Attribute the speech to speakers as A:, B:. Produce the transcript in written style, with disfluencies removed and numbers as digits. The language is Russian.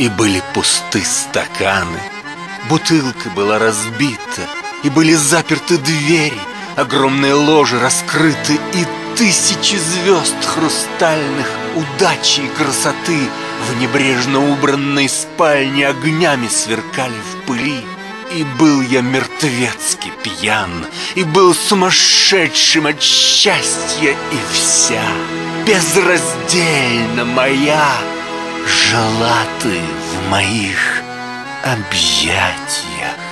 A: И были пусты стаканы, бутылка была разбита, и были заперты двери, огромные ложи раскрыты, и тысячи звезд хрустальных, удачи и красоты в небрежно убранной спальне огнями сверкали в пыли. И был я мертвецки пьян, и был сумасшедшим от счастья, и вся безраздельно моя жила ты в моих объятиях.